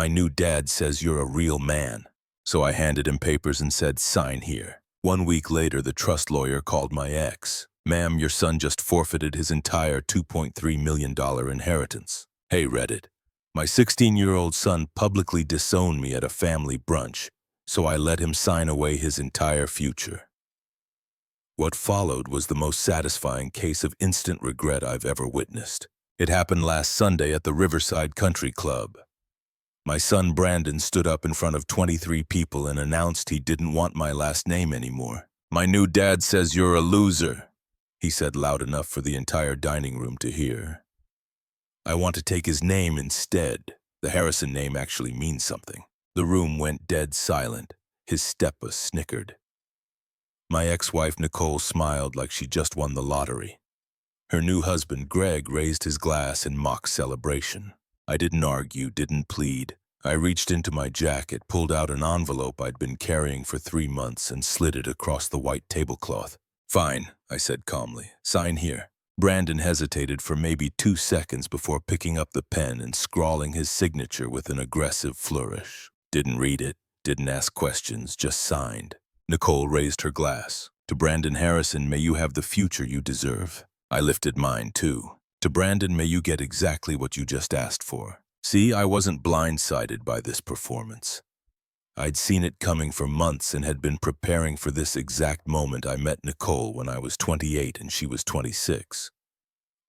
My new dad says you're a real man. So I handed him papers and said, sign here. 1 week later, the trust lawyer called my ex. Ma'am, your son just forfeited his entire $2.3 million inheritance. Hey, Reddit. My 16-year-old son publicly disowned me at a family brunch, so I let him sign away his entire future. What followed was the most satisfying case of instant regret I've ever witnessed. It happened last Sunday at the Riverside Country Club. My son Brandon stood up in front of 23 people and announced he didn't want my last name anymore. My new dad says you're a loser, he said loud enough for the entire dining room to hear. I want to take his name instead. The Harrison name actually means something. The room went dead silent. His steppa snickered. My ex-wife Nicole smiled like she just won the lottery. Her new husband Greg raised his glass in mock celebration. I didn't argue, didn't plead. I reached into my jacket, pulled out an envelope I'd been carrying for 3 months and slid it across the white tablecloth. Fine, I said calmly. Sign here. Brandon hesitated for maybe 2 seconds before picking up the pen and scrawling his signature with an aggressive flourish. Didn't read it, didn't ask questions, just signed. Nicole raised her glass. To Brandon Harrison, may you have the future you deserve. I lifted mine too. To Brandon, may you get exactly what you just asked for. See, I wasn't blindsided by this performance. I'd seen it coming for months and had been preparing for this exact moment. I met Nicole when I was 28 and she was 26.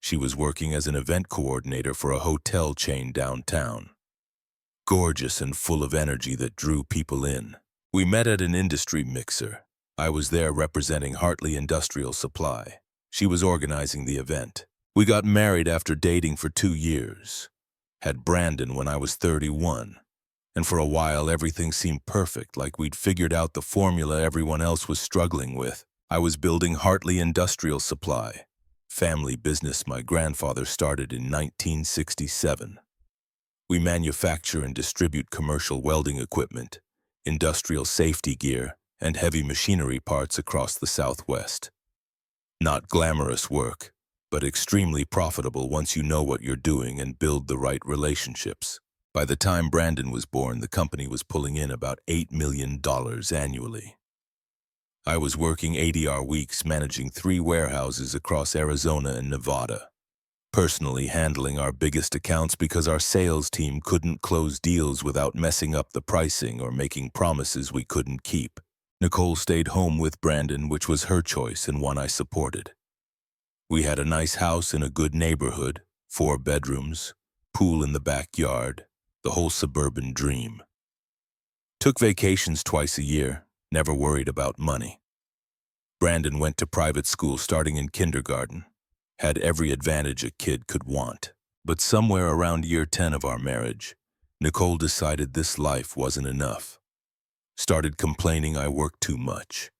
She was working as an event coordinator for a hotel chain downtown. Gorgeous and full of energy that drew people in. We met at an industry mixer. I was there representing Hartley Industrial Supply. She was organizing the event. We got married after dating for 2 years. Had Brandon when I was 31. And for a while, everything seemed perfect, like we'd figured out the formula everyone else was struggling with. I was building Hartley Industrial Supply, family business my grandfather started in 1967. We manufacture and distribute commercial welding equipment, industrial safety gear, and heavy machinery parts across the Southwest. Not glamorous work, but extremely profitable once you know what you're doing and build the right relationships. By the time Brandon was born, the company was pulling in about $8 million annually. I was working 80-hour weeks managing 3 warehouses across Arizona and Nevada, personally handling our biggest accounts because our sales team couldn't close deals without messing up the pricing or making promises we couldn't keep. Nicole stayed home with Brandon, which was her choice and one I supported. We had a nice house in a good neighborhood, 4 bedrooms, pool in the backyard, the whole suburban dream. Took vacations twice a year, never worried about money. Brandon went to private school starting in kindergarten, had every advantage a kid could want. But somewhere around year 10 of our marriage, Nicole decided this life wasn't enough. Started complaining I worked too much,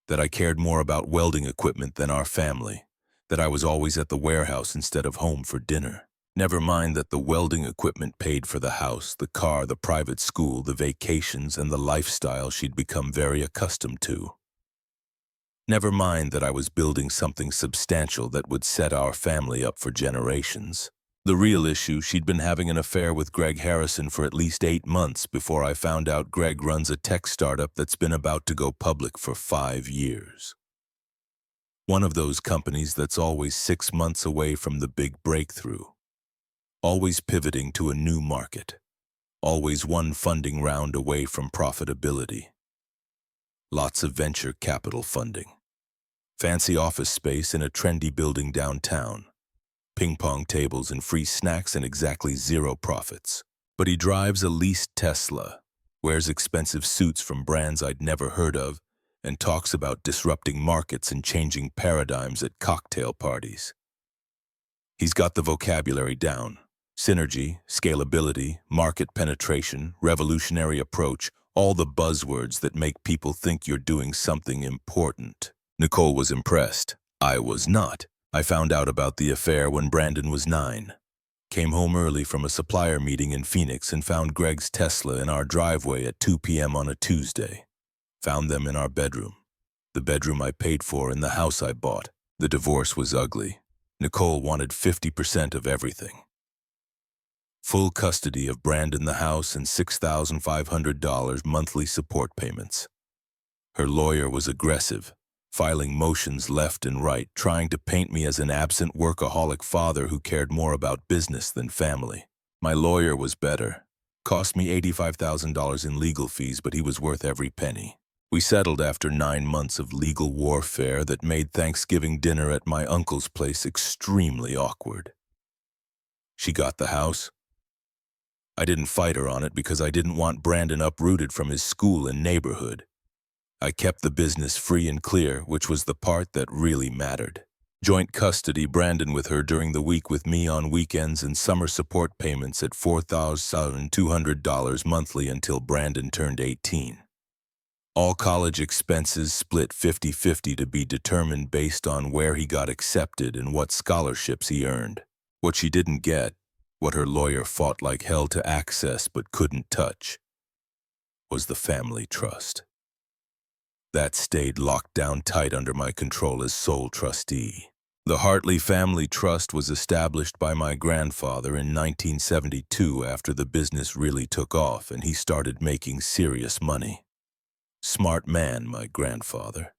that I cared more about welding equipment than our family, that I was always at the warehouse instead of home for dinner. Never mind that the welding equipment paid for the house, the car, the private school, the vacations, and the lifestyle she'd become very accustomed to. Never mind that I was building something substantial that would set our family up for generations. The real issue, she'd been having an affair with Greg Harrison for at least 8 months before I found out Greg runs a tech startup that's been about to go public for 5 years. One of those companies that's always 6 months away from the big breakthrough. Always pivoting to a new market. Always one funding round away from profitability. Lots of venture capital funding. Fancy office space in a trendy building downtown. Ping pong tables and free snacks and exactly 0 profits. But he drives a leased Tesla, wears expensive suits from brands I'd never heard of, and talks about disrupting markets and changing paradigms at cocktail parties. He's got the vocabulary down. Synergy, scalability, market penetration, revolutionary approach, all the buzzwords that make people think you're doing something important. Nicole was impressed. I was not. I found out about the affair when Brandon was 9. Came home early from a supplier meeting in Phoenix and found Greg's Tesla in our driveway at 2 p.m. on a Tuesday. Found them in our bedroom. The bedroom I paid for in the house I bought. The divorce was ugly. Nicole wanted 50% of everything. full custody of Brandon, the house, and $6,500 monthly support payments. Her lawyer was aggressive, filing motions left and right, trying to paint me as an absent workaholic father who cared more about business than family. My lawyer was better. Cost me $85,000 in legal fees, but he was worth every penny. We settled after 9 months of legal warfare that made Thanksgiving dinner at my uncle's place extremely awkward. She got the house. I didn't fight her on it because I didn't want Brandon uprooted from his school and neighborhood. I kept the business free and clear, which was the part that really mattered. Joint custody, Brandon with her during the week, with me on weekends, and summer support payments at $4,200 monthly until Brandon turned 18. All college expenses split 50-50 to be determined based on where he got accepted and what scholarships he earned. What she didn't get, what her lawyer fought like hell to access but couldn't touch, was the family trust. That stayed locked down tight under my control as sole trustee. The Hartley Family Trust was established by my grandfather in 1972 after the business really took off and he started making serious money. Smart man, my grandfather.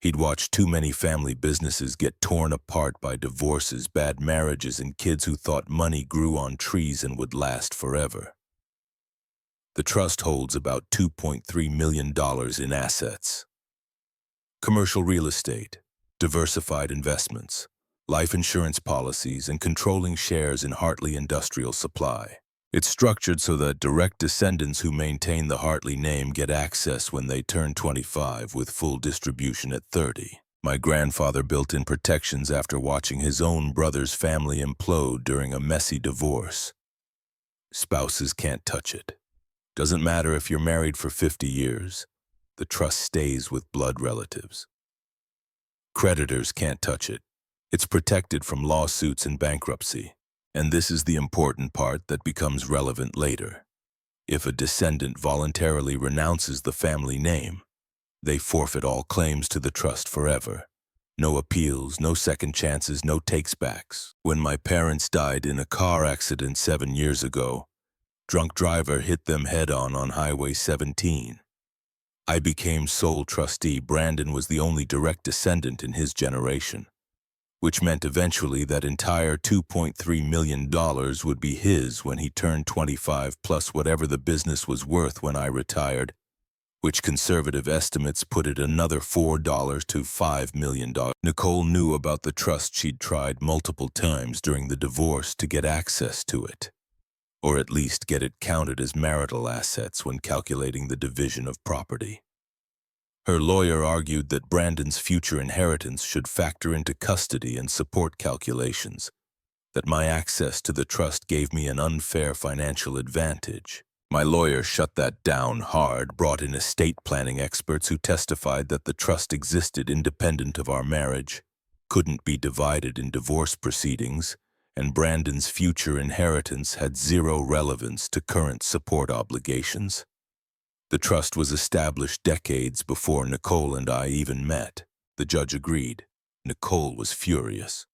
He'd watched too many family businesses get torn apart by divorces, bad marriages, and kids who thought money grew on trees and would last forever. The trust holds about $2.3 million in assets. Commercial real estate, diversified investments, life insurance policies, and controlling shares in Hartley Industrial Supply. It's structured so that direct descendants who maintain the Hartley name get access when they turn 25, with full distribution at 30. My grandfather built in protections after watching his own brother's family implode during a messy divorce. Spouses can't touch it. Doesn't matter if you're married for 50 years, the trust stays with blood relatives. Creditors can't touch it. It's protected from lawsuits and bankruptcy. And this is the important part that becomes relevant later. If a descendant voluntarily renounces the family name, they forfeit all claims to the trust forever. No appeals, no second chances, no takes-backs. When my parents died in a car accident 7 years ago, drunk driver hit them head-on Highway 17. I became sole trustee. Brandon was the only direct descendant in his generation, which meant eventually that entire $2.3 million would be his when he turned 25, plus whatever the business was worth when I retired, which conservative estimates put it another $4 to $5 million. Nicole knew about the trust. She'd tried multiple times during the divorce to get access to it, or at least get it counted as marital assets when calculating the division of property. Her lawyer argued that Brandon's future inheritance should factor into custody and support calculations, that my access to the trust gave me an unfair financial advantage. My lawyer shut that down hard, brought in estate planning experts who testified that the trust existed independent of our marriage, couldn't be divided in divorce proceedings, and Brandon's future inheritance had zero relevance to current support obligations. The trust was established decades before Nicole and I even met. The judge agreed. Nicole was furious.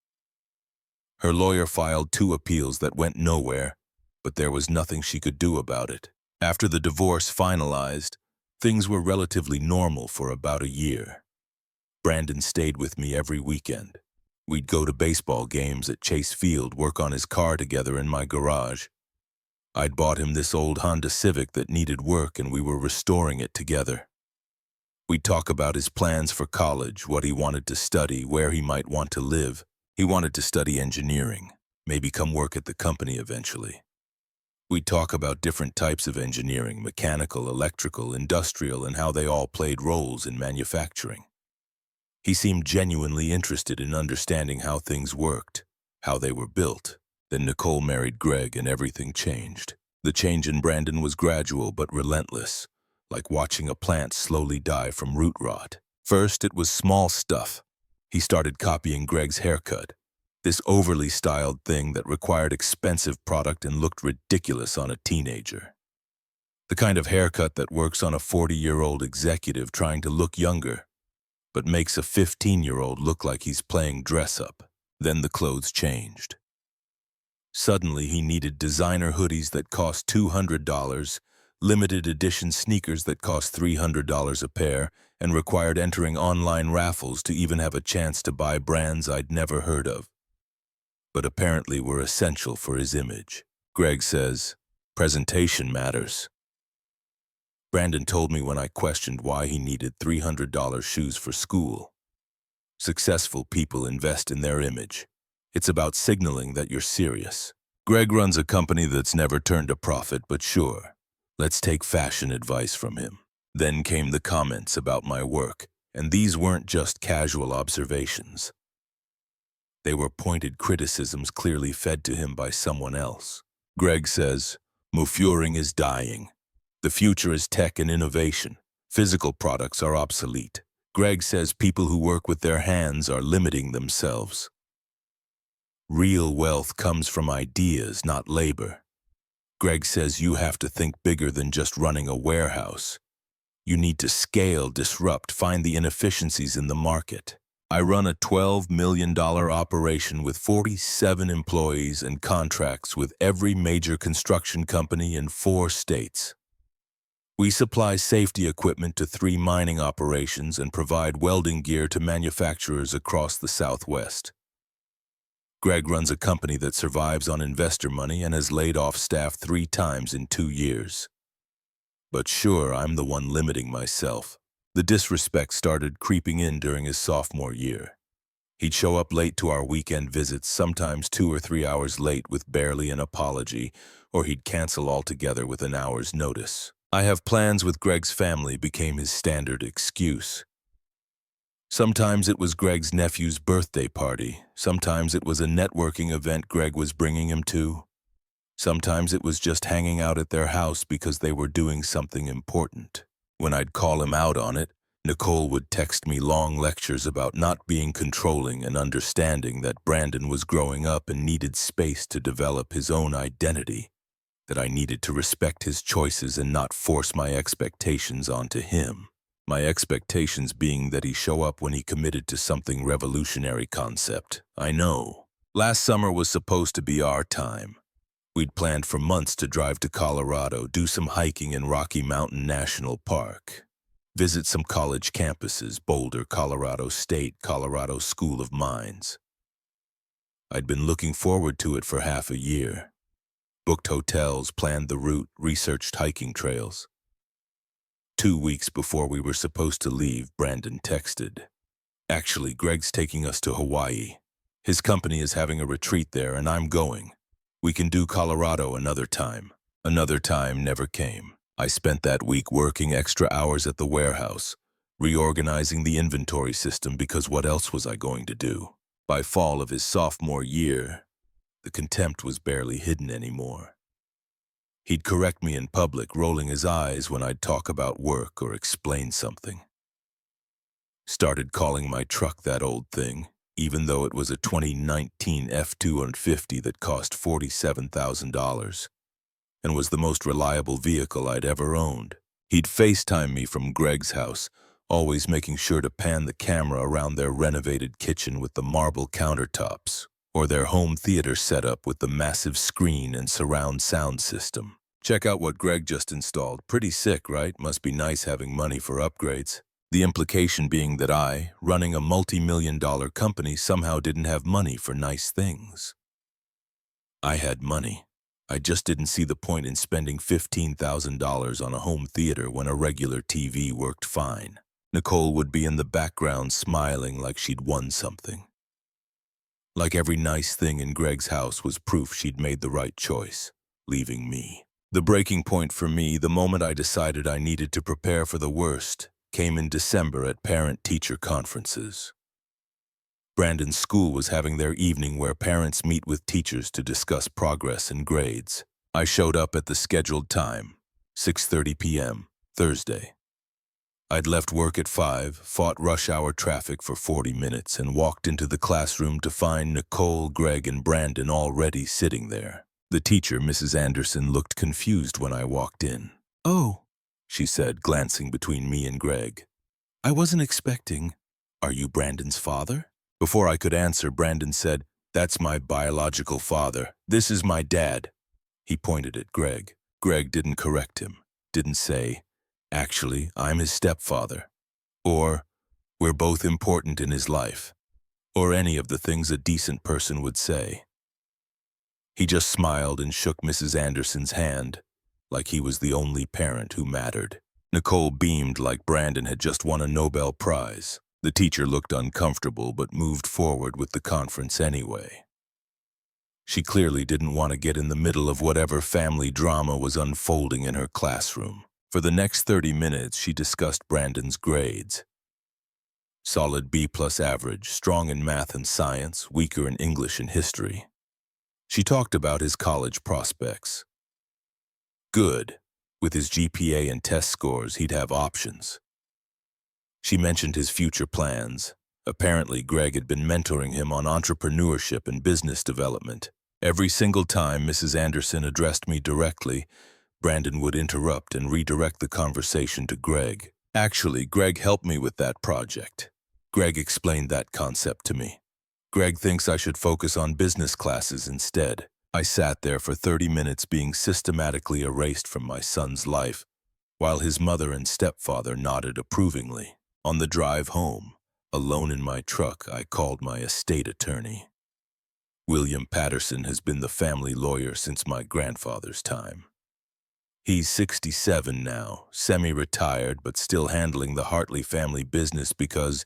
Her lawyer filed 2 appeals that went nowhere, but there was nothing she could do about it. After the divorce finalized, things were relatively normal for about a year. Brandon stayed with me every weekend. We'd go to baseball games at Chase Field, work on his car together in my garage. I'd bought him this old Honda Civic that needed work, and we were restoring it together. We'd talk about his plans for college, what he wanted to study, where he might want to live. He wanted to study engineering, maybe come work at the company eventually. We'd talk about different types of engineering, mechanical, electrical, industrial, and how they all played roles in manufacturing. He seemed genuinely interested in understanding how things worked, how they were built. Then Nicole married Greg and everything changed. The change in Brandon was gradual but relentless, like watching a plant slowly die from root rot. First, it was small stuff. He started copying Greg's haircut, this overly styled thing that required expensive product and looked ridiculous on a teenager. The kind of haircut that works on a 40-year-old executive trying to look younger, but makes a 15-year-old look like he's playing dress-up. Then the clothes changed. Suddenly, he needed designer hoodies that cost $200, limited edition sneakers that cost $300 a pair, and required entering online raffles to even have a chance to buy brands I'd never heard of, but apparently were essential for his image. Greg says, "Presentation matters." Brandon told me when I questioned why he needed $300 shoes for school. Successful people invest in their image. It's about signaling that you're serious. Greg runs a company that's never turned a profit, but sure, let's take fashion advice from him. Then came the comments about my work, and these weren't just casual observations. They were pointed criticisms clearly fed to him by someone else. Greg says, "Mufuring is dying. The future is tech and innovation. Physical products are obsolete." Greg says people who work with their hands are limiting themselves. Real wealth comes from ideas, not labor. Greg says you have to think bigger than just running a warehouse. You need to scale, disrupt, find the inefficiencies in the market. I run a $12 million operation with 47 employees and contracts with every major construction company in 4 states. We supply safety equipment to 3 mining operations and provide welding gear to manufacturers across the Southwest. Greg runs a company that survives on investor money and has laid off staff 3 times in 2 years. But sure, I'm the one limiting myself. The disrespect started creeping in during his sophomore year. He'd show up late to our weekend visits, sometimes 2 or 3 hours late with barely an apology, or he'd cancel altogether with an hour's notice. "I have plans with Greg's family" became his standard excuse. Sometimes it was Greg's nephew's birthday party. Sometimes it was a networking event Greg was bringing him to. Sometimes it was just hanging out at their house because they were doing something important. When I'd call him out on it, Nicole would text me long lectures about not being controlling and understanding that Brandon was growing up and needed space to develop his own identity, that I needed to respect his choices and not force my expectations onto him. My expectations being that he show up when he committed to something revolutionary concept. I know. Last summer was supposed to be our time. We'd planned for months to drive to Colorado, do some hiking in Rocky Mountain National Park, visit some college campuses, Boulder, Colorado State, Colorado School of Mines. I'd been looking forward to it for half a year. Booked hotels, planned the route, researched hiking trails. 2 weeks before we were supposed to leave, Brandon texted, "Actually, Greg's taking us to Hawaii. His company is having a retreat there and I'm going. We can do Colorado another time." Another time never came. I spent that week working extra hours at the warehouse, reorganizing the inventory system because what else was I going to do? By fall of his sophomore year, the contempt was barely hidden anymore. He'd correct me in public, rolling his eyes when I'd talk about work or explain something. Started calling my truck that old thing, even though it was a 2019 F-250 that cost $47,000 and was the most reliable vehicle I'd ever owned. He'd FaceTime me from Greg's house, always making sure to pan the camera around their renovated kitchen with the marble countertops, or their home theater setup with the massive screen and surround sound system. "Check out what Greg just installed. Pretty sick, right? Must be nice having money for upgrades." The implication being that I, running a multi-million-dollar company, somehow didn't have money for nice things. I had money. I just didn't see the point in spending $15,000 on a home theater when a regular TV worked fine. Nicole would be in the background smiling like she'd won something. Like every nice thing in Greg's house was proof she'd made the right choice, leaving me. The breaking point for me, the moment I decided I needed to prepare for the worst, came in December at parent-teacher conferences. Brandon's school was having their evening where parents meet with teachers to discuss progress and grades. I showed up at the scheduled time, 6:30 p.m., Thursday. I'd left work at 5, fought rush hour traffic for 40 minutes, and walked into the classroom to find Nicole, Greg, and Brandon already sitting there. The teacher, Mrs. Anderson, looked confused when I walked in. "Oh," she said, glancing between me and Greg. "I wasn't expecting. Are you Brandon's father?" Before I could answer, Brandon said, That's my biological father. This is my dad. He pointed at Greg. Greg didn't correct him, didn't say, actually, I'm his stepfather. Or, we're both important in his life. Or any of the things a decent person would say. He just smiled and shook Mrs. Anderson's hand, like he was the only parent who mattered. Nicole beamed like Brandon had just won a Nobel Prize. The teacher looked uncomfortable but moved forward with the conference anyway. She clearly didn't want to get in the middle of whatever family drama was unfolding in her classroom. For the next 30 minutes, she discussed Brandon's grades. Solid B+ average, strong in math and science, weaker in English and history. She talked about his college prospects. Good. With his GPA and test scores, he'd have options. She mentioned his future plans. Apparently, Greg had been mentoring him on entrepreneurship and business development. Every single time Mrs. Anderson addressed me directly, Brandon would interrupt and redirect the conversation to Greg. Actually, Greg helped me with that project. Greg explained that concept to me. Greg thinks I should focus on business classes instead. I sat there for 30 minutes being systematically erased from my son's life, while his mother and stepfather nodded approvingly. On the drive home, alone in my truck, I called my estate attorney. William Patterson has been the family lawyer since my grandfather's time. He's 67 now, semi-retired, but still handling the Hartley family business because,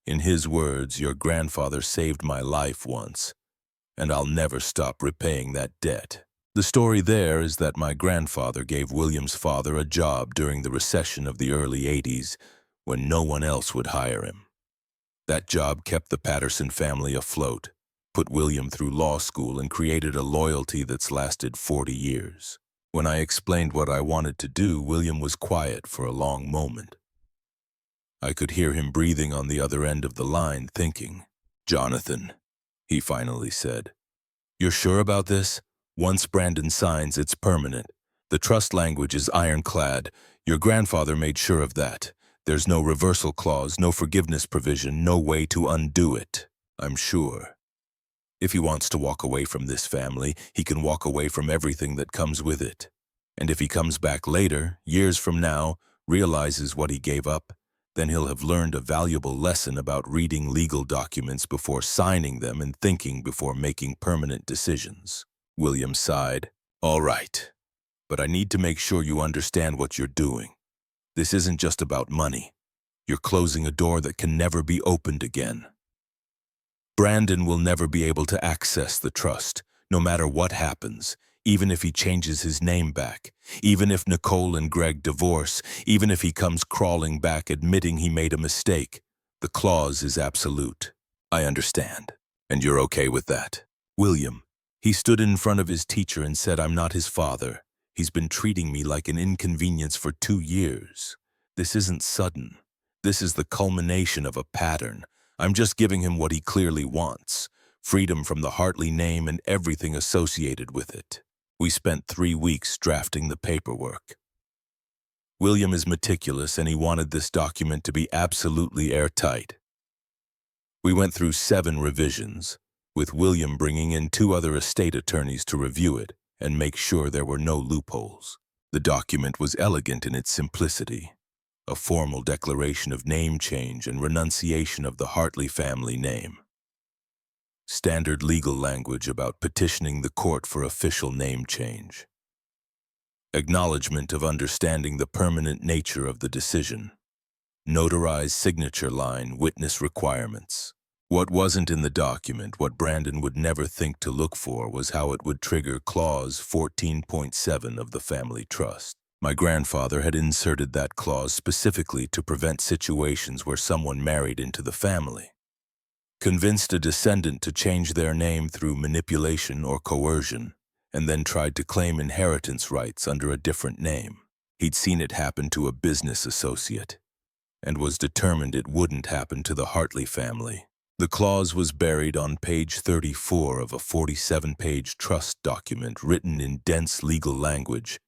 in his words, your grandfather saved my life once, and I'll never stop repaying that debt. The story there is that my grandfather gave William's father a job during the recession of the early 80s when no one else would hire him. That job kept the Patterson family afloat, put William through law school, and created a loyalty that's lasted 40 years. When I explained what I wanted to do, William was quiet for a long moment. I could hear him breathing on the other end of the line, thinking. "Jonathan," he finally said, "you're sure about this? Once Brandon signs, it's permanent. The trust language is ironclad. Your grandfather made sure of that. There's no reversal clause, no forgiveness provision, no way to undo it. I'm sure. If he wants to walk away from this family, he can walk away from everything that comes with it. And if he comes back later, years from now, realizes what he gave up, then he'll have learned a valuable lesson about reading legal documents before signing them and thinking before making permanent decisions." William sighed. "All right, but I need to make sure you understand what you're doing. This isn't just about money. You're closing a door that can never be opened again. Brandon will never be able to access the trust, no matter what happens, even if he changes his name back, even if Nicole and Greg divorce, even if he comes crawling back admitting he made a mistake. The clause is absolute. I understand. And you're okay with that?" William. He stood in front of his teacher and said, "I'm not his father. He's been treating me like an inconvenience for 2 years. This isn't sudden. This is the culmination of a pattern. I'm just giving him what he clearly wants, freedom from the Hartley name and everything associated with it." We spent 3 weeks drafting the paperwork. William is meticulous, and he wanted this document to be absolutely airtight. We went through 7 revisions, with William bringing in 2 other estate attorneys to review it and make sure there were no loopholes. The document was elegant in its simplicity, a formal declaration of name change and renunciation of the Hartley family name. Standard legal language about petitioning the court for official name change. Acknowledgement of understanding the permanent nature of the decision. Notarized signature line, witness requirements. What wasn't in the document, what Brandon would never think to look for, was how it would trigger Clause 14.7 of the family trust. My grandfather had inserted that clause specifically to prevent situations where someone married into the family, convinced a descendant to change their name through manipulation or coercion, and then tried to claim inheritance rights under a different name. He'd seen it happen to a business associate, and was determined it wouldn't happen to the Hartley family. The clause was buried on page 34 of a 47-page trust document written in dense legal language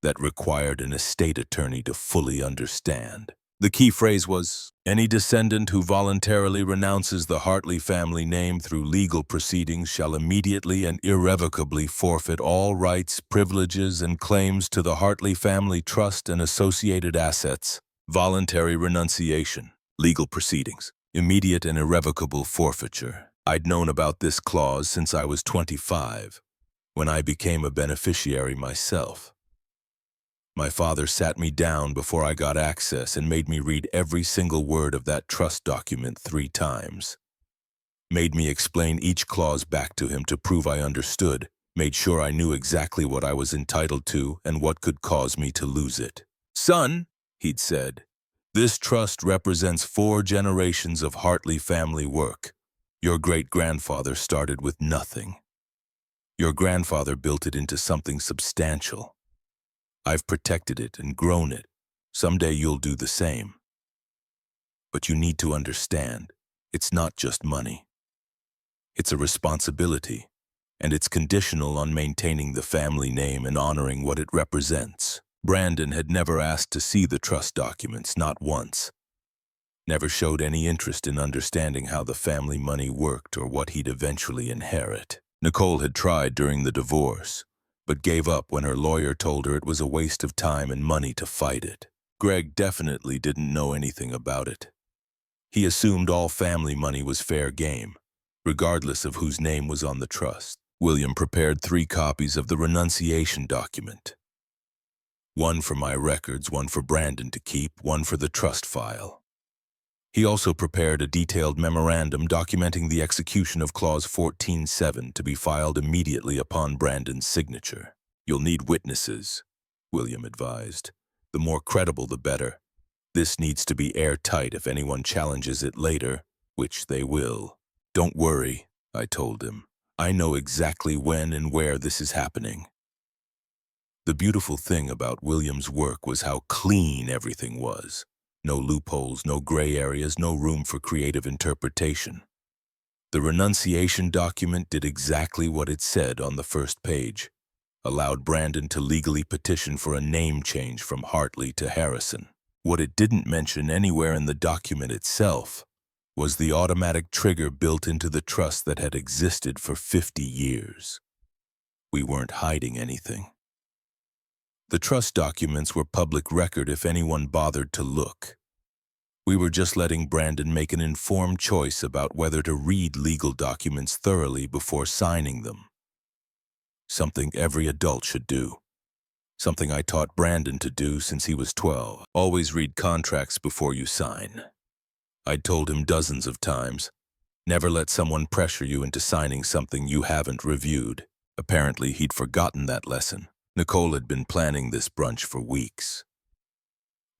that required an estate attorney to fully understand. The key phrase was, "Any descendant who voluntarily renounces the Hartley family name through legal proceedings shall immediately and irrevocably forfeit all rights, privileges, and claims to the Hartley family trust and associated assets." Voluntary renunciation, legal proceedings, immediate and irrevocable forfeiture. I'd known about this clause since I was 25, when I became a beneficiary myself. My father sat me down before I got access and made me read every single word of that trust document 3 times. Made me explain each clause back to him to prove I understood, made sure I knew exactly what I was entitled to and what could cause me to lose it. "Son," he'd said, "this trust represents 4 generations of Hartley family work. Your great-grandfather started with nothing. Your grandfather built it into something substantial. I've protected it and grown it. Someday you'll do the same. But you need to understand, it's not just money. It's a responsibility, and it's conditional on maintaining the family name and honoring what it represents." Brandon had never asked to see the trust documents, not once. Never showed any interest in understanding how the family money worked or what he'd eventually inherit. Nicole had tried during the divorce, but gave up when her lawyer told her it was a waste of time and money to fight it. Greg definitely didn't know anything about it. He assumed all family money was fair game, regardless of whose name was on the trust. William prepared 3 copies of the renunciation document. One for my records, one for Brandon to keep, one for the trust file. He also prepared a detailed memorandum documenting the execution of Clause 14.7 to be filed immediately upon Brandon's signature. "You'll need witnesses," William advised. "The more credible, the better. This needs to be airtight if anyone challenges it later, which they will." "Don't worry," I told him. "I know exactly when and where this is happening." The beautiful thing about William's work was how clean everything was. No loopholes, no gray areas, no room for creative interpretation. The renunciation document did exactly what it said on the first page, allowed Brandon to legally petition for a name change from Hartley to Harrison. What it didn't mention anywhere in the document itself was the automatic trigger built into the trust that had existed for 50 years. We weren't hiding anything. The trust documents were public record if anyone bothered to look. We were just letting Brandon make an informed choice about whether to read legal documents thoroughly before signing them. Something every adult should do. Something I taught Brandon to do since he was 12. Always read contracts before you sign. I'd told him dozens of times, never let someone pressure you into signing something you haven't reviewed. Apparently, he'd forgotten that lesson. Nicole had been planning this brunch for weeks.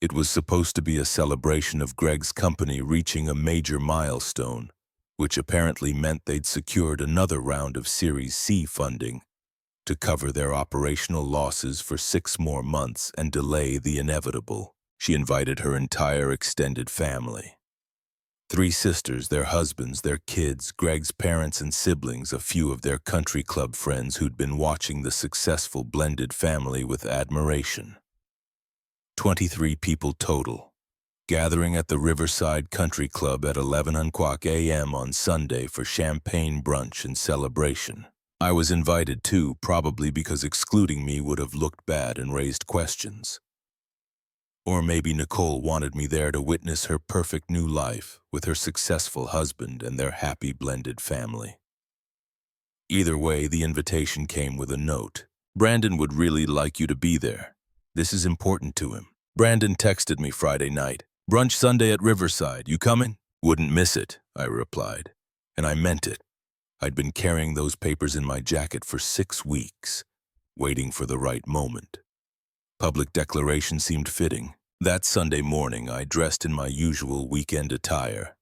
It was supposed to be a celebration of Greg's company reaching a major milestone, which apparently meant they'd secured another round of Series C funding to cover their operational losses for 6 more months and delay the inevitable. She invited her entire extended family. 3 sisters, their husbands, their kids, Greg's parents and siblings, a few of their country club friends who'd been watching the successful blended family with admiration. 23 people total, gathering at the Riverside Country Club at 11 a.m. on Sunday for champagne brunch and celebration. I was invited too, probably because excluding me would have looked bad and raised questions. Or maybe Nicole wanted me there to witness her perfect new life with her successful husband and their happy blended family. Either way, the invitation came with a note. "Brandon would really like you to be there. This is important to him." Brandon texted me Friday night. "Brunch Sunday at Riverside. You coming?" "Wouldn't miss it," I replied. And I meant it. I'd been carrying those papers in my jacket for 6 weeks, waiting for the right moment. Public declaration seemed fitting. That Sunday morning, I dressed in my usual weekend attire.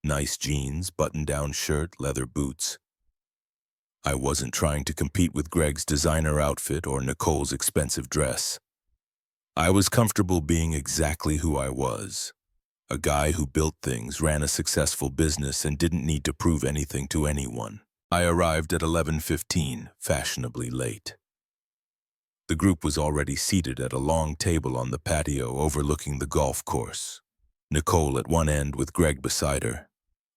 Nice jeans, button-down shirt, leather boots. I wasn't trying to compete with Greg's designer outfit or Nicole's expensive dress. I was comfortable being exactly who I was. A guy who built things, ran a successful business, and didn't need to prove anything to anyone. I arrived at 11:15, fashionably late. The group was already seated at a long table on the patio overlooking the golf course. Nicole at one end with Greg beside her,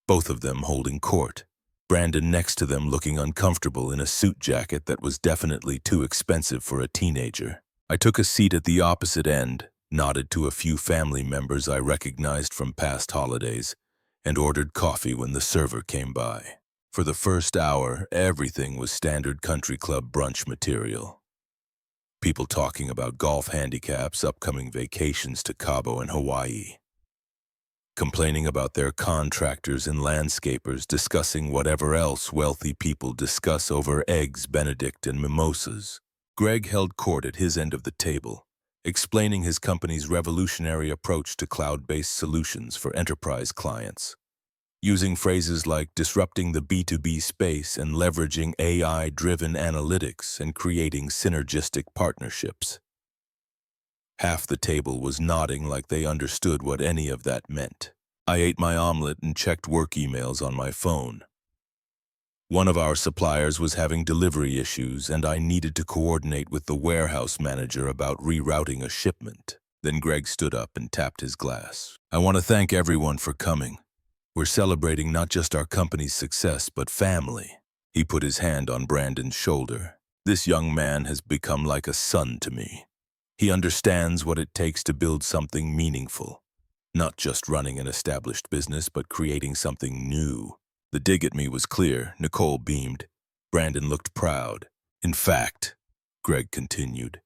both of them holding court. Brandon next to them looking uncomfortable in a suit jacket that was definitely too expensive for a teenager. I took a seat at the opposite end, nodded to a few family members I recognized from past holidays, and ordered coffee when the server came by. For the first hour, everything was standard country club brunch material. People talking about golf handicaps, upcoming vacations to Cabo and Hawaii. Complaining about their contractors and landscapers, discussing whatever else wealthy people discuss over eggs Benedict and mimosas. Greg held court at his end of the table, explaining his company's revolutionary approach to cloud-based solutions for enterprise clients, using phrases like disrupting the B2B space and leveraging AI-driven analytics and creating synergistic partnerships. Half the table was nodding like they understood what any of that meant. I ate my omelet and checked work emails on my phone. One of our suppliers was having delivery issues, and I needed to coordinate with the warehouse manager about rerouting a shipment. Then Greg stood up and tapped his glass. I want to thank everyone for coming. We're celebrating not just our company's success, but family. He put his hand on Brandon's shoulder. This young man has become like a son to me. He understands what it takes to build something meaningful. Not just running an established business, but creating something new. The dig at me was clear. Nicole beamed. Brandon looked proud. In fact, Greg continued,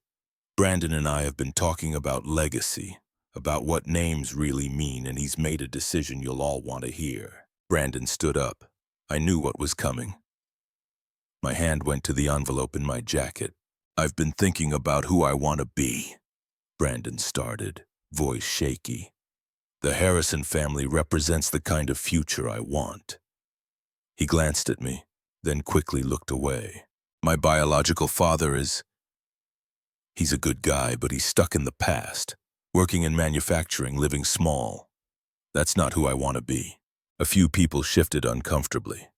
Brandon and I have been talking about legacy, about what names really mean, and he's made a decision you'll all want to hear. Brandon stood up. I knew what was coming. My hand went to the envelope in my jacket. I've been thinking about who I want to be. Brandon started, voice shaky. The Harrison family represents the kind of future I want. He glanced at me, then quickly looked away. My biological father he's a good guy, but he's stuck in the past, working in manufacturing, living small. That's not who I want to be. A few people shifted uncomfortably.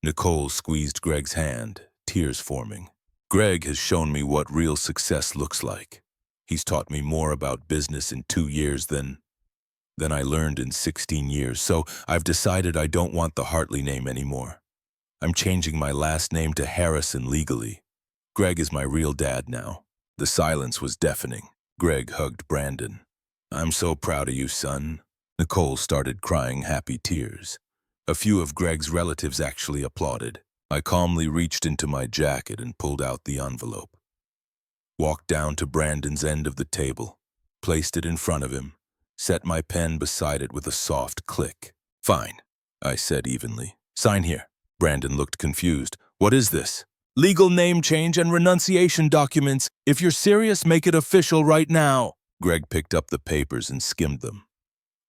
Nicole squeezed Greg's hand, tears forming. Greg has shown me what real success looks like. He's taught me more about business in 2 years than I learned in 16 years, so I've decided I don't want the Hartley name anymore. I'm changing my last name to Harrison legally. Greg is my real dad now. The silence was deafening. Greg hugged Brandon. I'm so proud of you, son. Nicole started crying happy tears. A few of Greg's relatives actually applauded. I calmly reached into my jacket and pulled out the envelope. Walked down to Brandon's end of the table, placed it in front of him, set my pen beside it with a soft click. Fine, I said evenly. Sign here. Brandon looked confused. What is this? Legal name change and renunciation documents. If you're serious, make it official right now. Greg picked up the papers and skimmed them.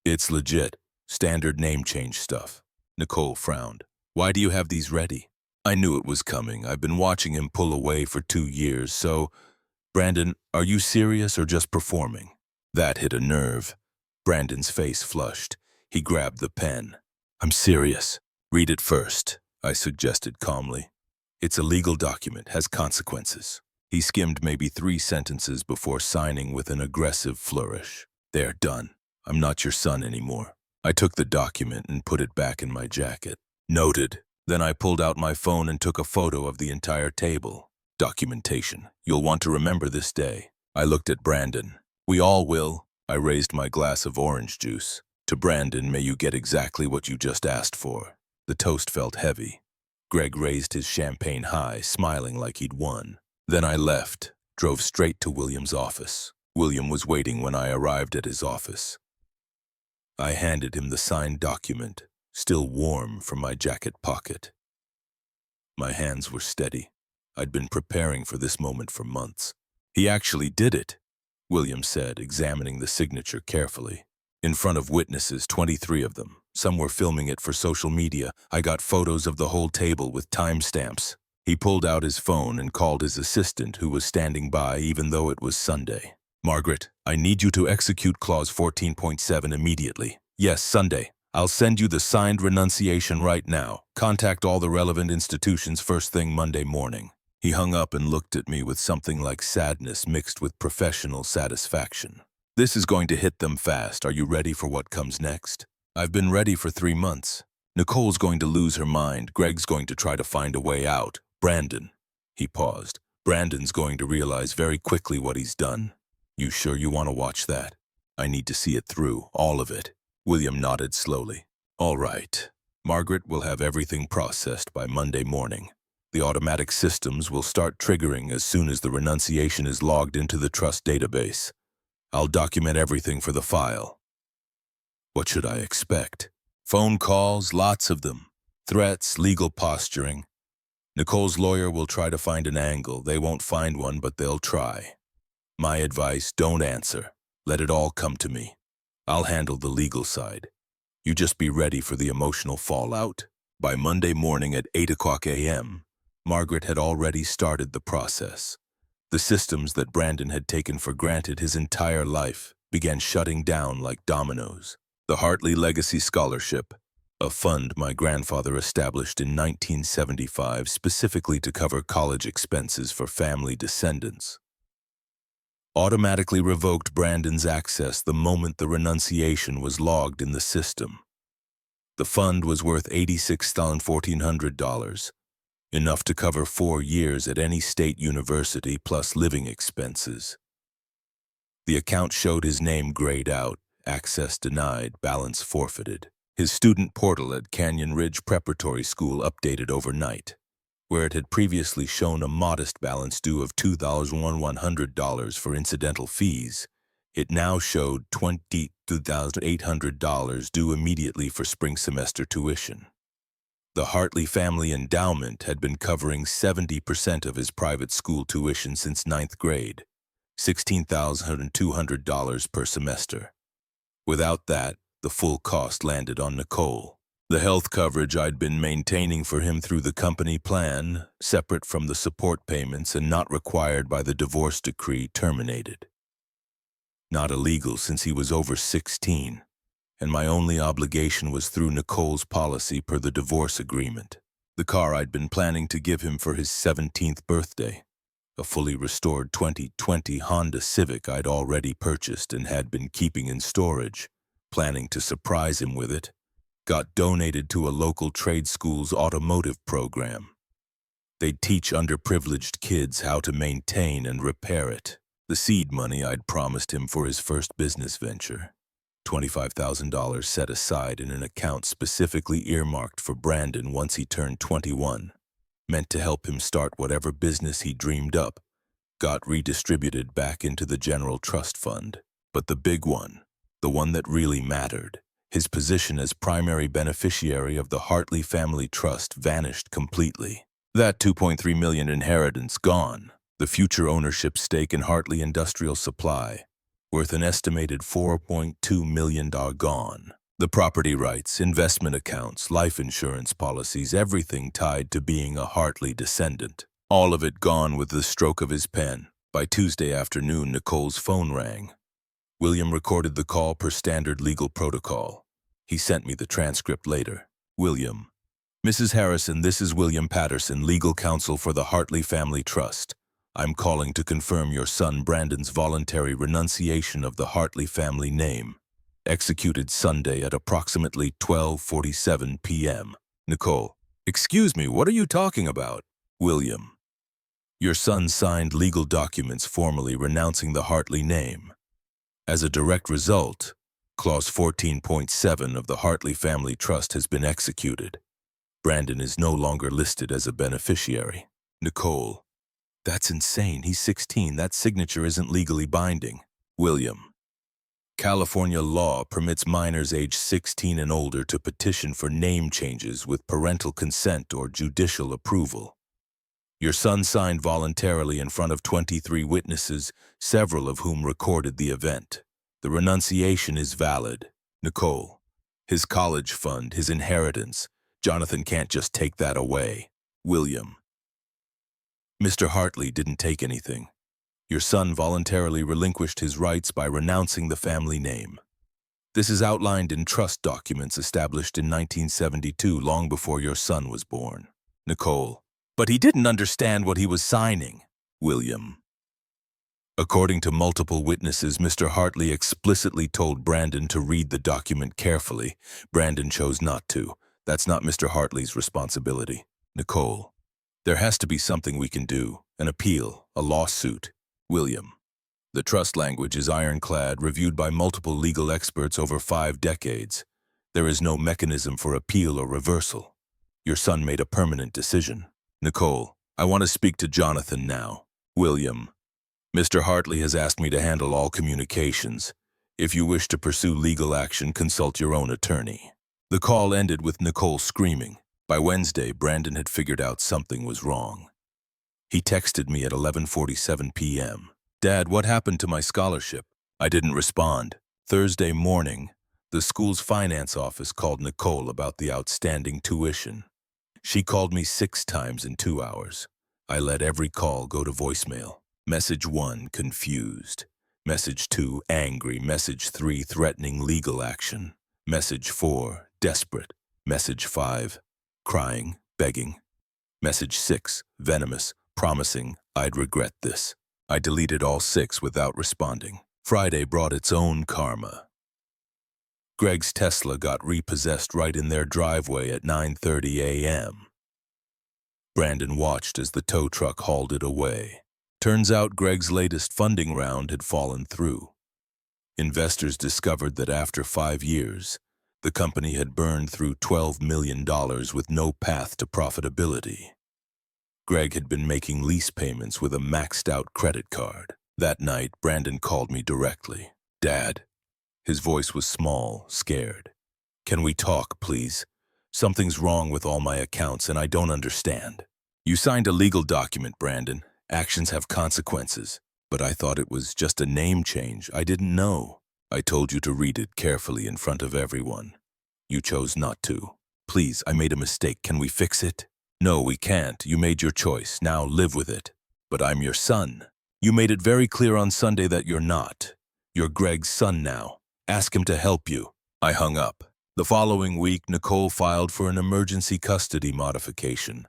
It's legit. Standard name change stuff. Nicole frowned. Why do you have these ready? I knew it was coming. I've been watching him pull away for 2 years, so... Brandon, are you serious or just performing? That hit a nerve. Brandon's face flushed. He grabbed the pen. I'm serious. Read it first, I suggested calmly. It's a legal document, has consequences. He skimmed maybe 3 sentences before signing with an aggressive flourish. There, done. I'm not your son anymore. I took the document and put it back in my jacket. Noted. Then I pulled out my phone and took a photo of the entire table. Documentation. You'll want to remember this day. I looked at Brandon. We all will. I raised my glass of orange juice. To Brandon, may you get exactly what you just asked for. The toast felt heavy. Greg raised his champagne high, smiling like he'd won. Then I left, drove straight to William's office. William was waiting when I arrived at his office. I handed him the signed document, still warm from my jacket pocket. My hands were steady. I'd been preparing for this moment for months. He actually did it, William said, examining the signature carefully. In front of witnesses, 23 of them. Some were filming it for social media. I got photos of the whole table with timestamps. He pulled out his phone and called his assistant, who was standing by even though it was Sunday. Margaret, I need you to execute clause 14.7 immediately. Yes, Sunday. I'll send you the signed renunciation right now. Contact all the relevant institutions first thing Monday morning. He hung up and looked at me with something like sadness mixed with professional satisfaction. This is going to hit them fast. Are you ready for what comes next? I've been ready for 3 months. Nicole's going to lose her mind. Greg's going to try to find a way out. Brandon. He paused. Brandon's going to realize very quickly what he's done. You sure you want to watch that? I need to see it through, all of it. William nodded slowly. All right. Margaret will have everything processed by Monday morning. The automatic systems will start triggering as soon as the renunciation is logged into the trust database. I'll document everything for the file. What should I expect? Phone calls, lots of them. Threats, legal posturing. Nicole's lawyer will try to find an angle. They won't find one, but they'll try. My advice, don't answer. Let it all come to me. I'll handle the legal side. You just be ready for the emotional fallout. By Monday morning at 8 a.m., Margaret had already started the process. The systems that Brandon had taken for granted his entire life began shutting down like dominoes. The Hartley Legacy Scholarship, a fund my grandfather established in 1975 specifically to cover college expenses for family descendants, automatically revoked Brandon's access the moment the renunciation was logged in the system. The fund was worth $86,100, enough to cover 4 years at any state university plus living expenses. The account showed his name grayed out, access denied, balance forfeited. His student portal at Canyon Ridge Preparatory School updated overnight. Where it had previously shown a modest balance due of $2,100 for incidental fees, it now showed $22,800 due immediately for spring semester tuition. The Hartley Family Endowment had been covering 70% of his private school tuition since 9th grade, $16,200 per semester. Without that, the full cost landed on Nicole. The health coverage I'd been maintaining for him through the company plan, separate from the support payments and not required by the divorce decree, terminated. Not illegal since he was over 16, and my only obligation was through Nicole's policy per the divorce agreement. The car I'd been planning to give him for his 17th birthday, a fully restored 2020 Honda Civic I'd already purchased and had been keeping in storage, planning to surprise him with it, got donated to a local trade school's automotive program. They'd teach underprivileged kids how to maintain and repair it. The seed money I'd promised him for his first business venture, $25,000 set aside in an account specifically earmarked for Brandon once he turned 21, meant to help him start whatever business he dreamed up, got redistributed back into the general trust fund. But the big one, the one that really mattered, his position as primary beneficiary of the Hartley Family Trust, vanished completely. That $2.3 million inheritance gone. The future ownership stake in Hartley Industrial Supply, worth an estimated $4.2 million, gone. The property rights, investment accounts, life insurance policies, everything tied to being a Hartley descendant. All of it gone with the stroke of his pen. By Tuesday afternoon, Nicole's phone rang. William recorded the call per standard legal protocol. He sent me the transcript later. William. Mrs. Harrison, this is William Patterson, legal counsel for the Hartley Family Trust. I'm calling to confirm your son Brandon's voluntary renunciation of the Hartley family name, executed Sunday at approximately 12:47 p.m. Nicole. Excuse me, what are you talking about? William. Your son signed legal documents formally renouncing the Hartley name. As a direct result, Clause 14.7 of the Hartley Family Trust has been executed. Brandon is no longer listed as a beneficiary. Nicole. That's insane. He's 16. That signature isn't legally binding. William. California law permits minors age 16 and older to petition for name changes with parental consent or judicial approval. Your son signed voluntarily in front of 23 witnesses, several of whom recorded the event. The renunciation is valid. Nicole. His college fund, his inheritance. Jonathan can't just take that away. William. Mr. Hartley didn't take anything. Your son voluntarily relinquished his rights by renouncing the family name. This is outlined in trust documents established in 1972, long before your son was born. Nicole. But he didn't understand what he was signing. William. According to multiple witnesses, Mr. Hartley explicitly told Brandon to read the document carefully. Brandon chose not to. That's not Mr. Hartley's responsibility. Nicole, there has to be something we can do. An appeal, a lawsuit. William. The trust language is ironclad, reviewed by multiple legal experts over 5 decades. There is no mechanism for appeal or reversal. Your son made a permanent decision. Nicole, I want to speak to Jonathan now. William. Mr. Hartley has asked me to handle all communications. If you wish to pursue legal action, consult your own attorney. The call ended with Nicole screaming. By Wednesday, Brandon had figured out something was wrong. He texted me at 11:47 p.m. Dad, what happened to my scholarship? I didn't respond. Thursday morning, the school's finance office called Nicole about the outstanding tuition. She called me 6 times in 2 hours. I let every call go to voicemail. Message 1, confused. Message 2, angry. Message 3, threatening legal action. Message 4, desperate. Message 5, crying, begging. Message 6, venomous, promising I'd regret this. I deleted all 6 without responding. Friday brought its own karma. Greg's Tesla got repossessed right in their driveway at 9:30 a.m. Brandon watched as the tow truck hauled it away. Turns out Greg's latest funding round had fallen through. Investors discovered that after 5 years, the company had burned through $12 million with no path to profitability. Greg had been making lease payments with a maxed-out credit card. That night, Brandon called me directly. Dad. His voice was small, scared. Can we talk, please? Something's wrong with all my accounts and I don't understand. You signed a legal document, Brandon. Actions have consequences. But I thought it was just a name change. I didn't know. I told you to read it carefully in front of everyone. You chose not to. Please, I made a mistake. Can we fix it? No, we can't. You made your choice. Now live with it. But I'm your son. You made it very clear on Sunday that you're not. You're Greg's son now. Ask him to help you. I hung up. The following week, Nicole filed for an emergency custody modification,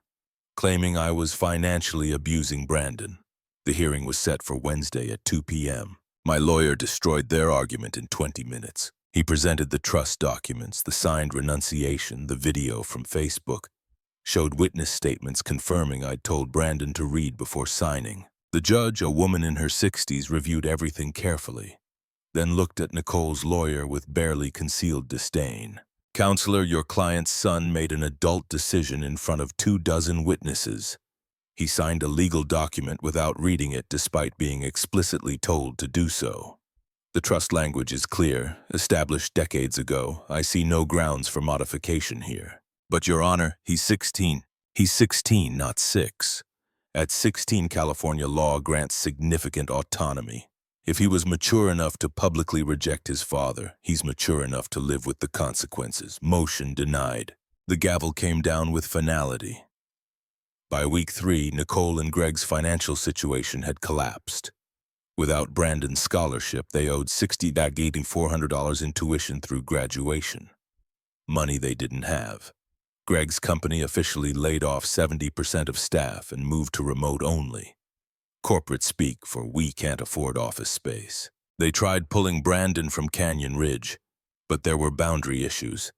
claiming I was financially abusing Brandon. The hearing was set for Wednesday at 2 p.m. My lawyer destroyed their argument in 20 minutes. He presented the trust documents, the signed renunciation, the video from Facebook, showed witness statements confirming I'd told Brandon to read before signing. The judge, a woman in her 60s, reviewed everything carefully, then looked at Nicole's lawyer with barely concealed disdain. Counselor, your client's son made an adult decision in front of 24 witnesses. He signed a legal document without reading it despite being explicitly told to do so. The trust language is clear, established decades ago. I see no grounds for modification here. But, Your Honor, he's 16. He's 16, not 6. At 16, California law grants significant autonomy. If he was mature enough to publicly reject his father, he's mature enough to live with the consequences. Motion denied. The gavel came down with finality. By week 3, Nicole and Greg's financial situation had collapsed. Without Brandon's scholarship, they owed $400 in tuition through graduation. Money they didn't have. Greg's company officially laid off 70% of staff and moved to remote only. Corporate speak for we can't afford office space. They tried pulling Brandon from Canyon Ridge, but there were boundary issues.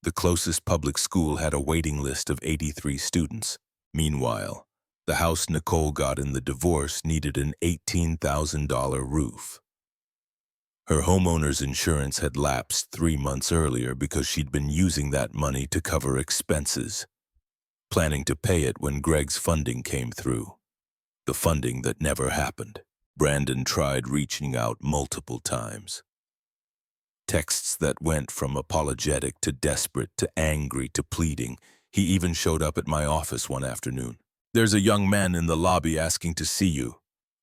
The closest public school had a waiting list of 83 students. Meanwhile, the house Nicole got in the divorce needed an $18,000 roof. Her homeowner's insurance had lapsed 3 months earlier because she'd been using that money to cover expenses, planning to pay it when Greg's funding came through. The funding that never happened. Brandon tried reaching out multiple times. Texts that went from apologetic to desperate to angry to pleading. He even showed up at my office one afternoon. There's a young man in the lobby asking to see you.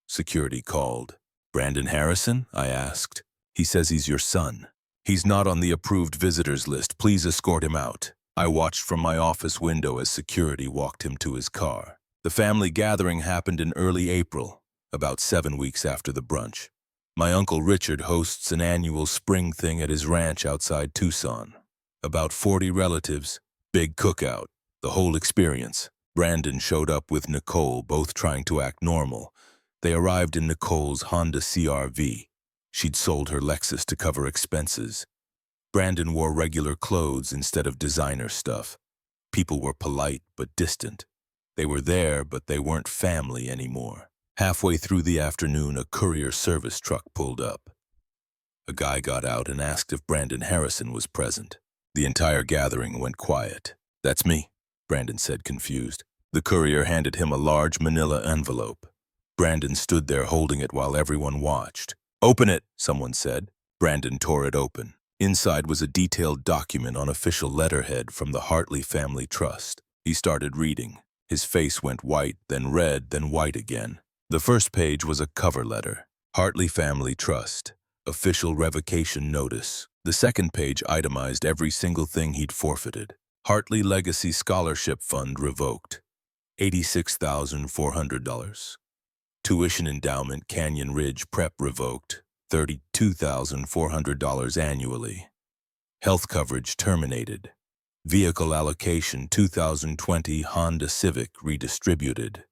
Security called. Brandon Harrison? I asked. He says he's your son. He's not on the approved visitors list. Please escort him out. I watched from my office window as security walked him to his car. The family gathering happened in early April, about 7 weeks after the brunch. My Uncle Richard hosts an annual spring thing at his ranch outside Tucson. About 40 relatives, big cookout, the whole experience. Brandon showed up with Nicole, both trying to act normal. They arrived in Nicole's Honda CR-V. She'd sold her Lexus to cover expenses. Brandon wore regular clothes instead of designer stuff. People were polite but distant. They were there, but they weren't family anymore. Halfway through the afternoon, a courier service truck pulled up. A guy got out and asked if Brandon Harrison was present. The entire gathering went quiet. "That's me," Brandon said, confused. The courier handed him a large manila envelope. Brandon stood there holding it while everyone watched. "Open it," someone said. Brandon tore it open. Inside was a detailed document on official letterhead from the Hartley Family Trust. He started reading. His face went white, then red, then white again. The first page was a cover letter. Hartley Family Trust. Official revocation notice. The second page itemized every single thing he'd forfeited. Hartley Legacy Scholarship Fund revoked. $86,400. Tuition endowment Canyon Ridge Prep revoked. $32,400 annually. Health coverage terminated. Vehicle allocation 2020 Honda Civic redistributed.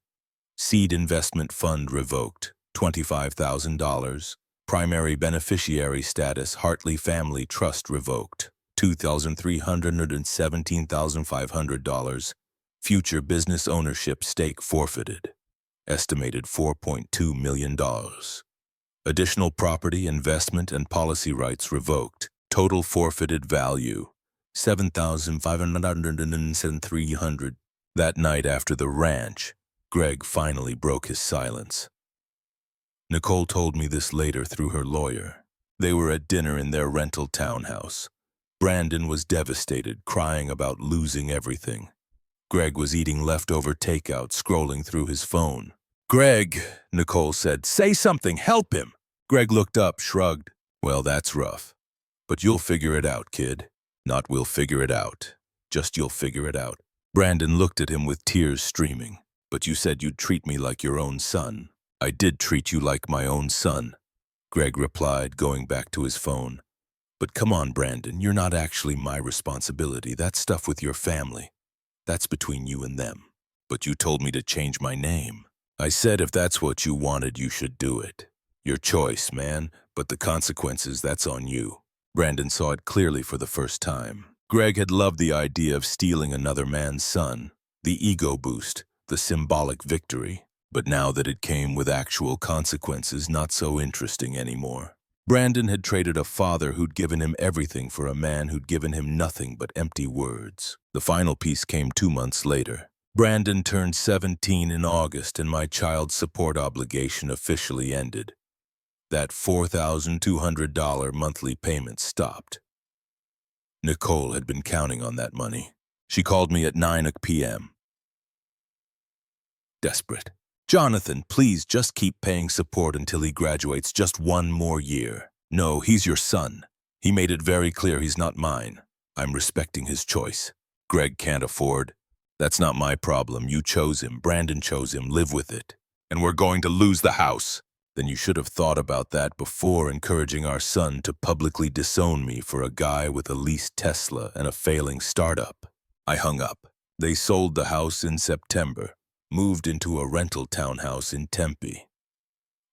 Seed investment fund revoked. $25,000. Primary beneficiary status Hartley Family Trust revoked. $2,317,500. Future business ownership stake forfeited. Estimated $4.2 million. Additional property, investment, and policy rights revoked. Total forfeited value, $7,500 That night after the ranch, Greg finally broke his silence. Nicole told me this later through her lawyer. They were at dinner in their rental townhouse. Brandon was devastated, crying about losing everything. Greg was eating leftover takeout, scrolling through his phone. "Greg," Nicole said, "say something, help him." Greg looked up, shrugged. "Well, that's rough. But you'll figure it out, kid. Not we'll figure it out. Just you'll figure it out." Brandon looked at him with tears streaming. "But you said you'd treat me like your own son." "I did treat you like my own son," Greg replied, going back to his phone. "But come on, Brandon, you're not actually my responsibility. That's stuff with your family. That's between you and them. But you told me to change my name. I said if that's what you wanted, you should do it. Your choice, man, but the consequences, that's on you." Brandon saw it clearly for the first time. Greg had loved the idea of stealing another man's son, the ego boost, the symbolic victory. But now that it came with actual consequences, not so interesting anymore. Brandon had traded a father who'd given him everything for a man who'd given him nothing but empty words. The final piece came 2 months later. Brandon turned 17 in August and my child support obligation officially ended. That $4,200 monthly payment stopped. Nicole had been counting on that money. She called me at 9 p.m. Desperate. "Jonathan, please just keep paying support until he graduates just 1 more year. No, he's your son. He made it very clear he's not mine. I'm respecting his choice. Greg can't afford. That's not my problem. You chose him. Brandon chose him. Live with it. And we're going to lose the house." "Then you should have thought about that before encouraging our son to publicly disown me for a guy with a leased Tesla and a failing startup." I hung up. They sold the house in September, moved into a rental townhouse in Tempe.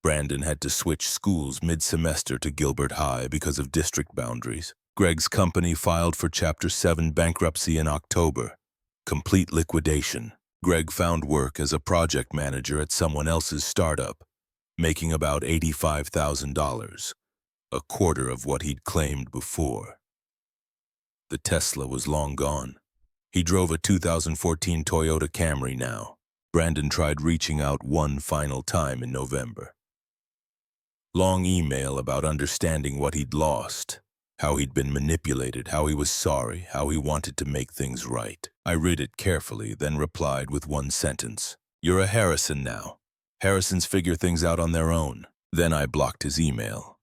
Brandon had to switch schools mid-semester to Gilbert High because of district boundaries. Greg's company filed for Chapter 7 bankruptcy in October. Complete liquidation. Greg found work as a project manager at someone else's startup, making about $85,000, a quarter of what he'd claimed before. The Tesla was long gone. He drove a 2014 Toyota Camry now. Brandon tried reaching out one final time in November. Long email about understanding what he'd lost, how he'd been manipulated, how he was sorry, how he wanted to make things right. I read it carefully, then replied with one sentence. "You're a Harrison now. Harrisons figure things out on their own." Then I blocked his email.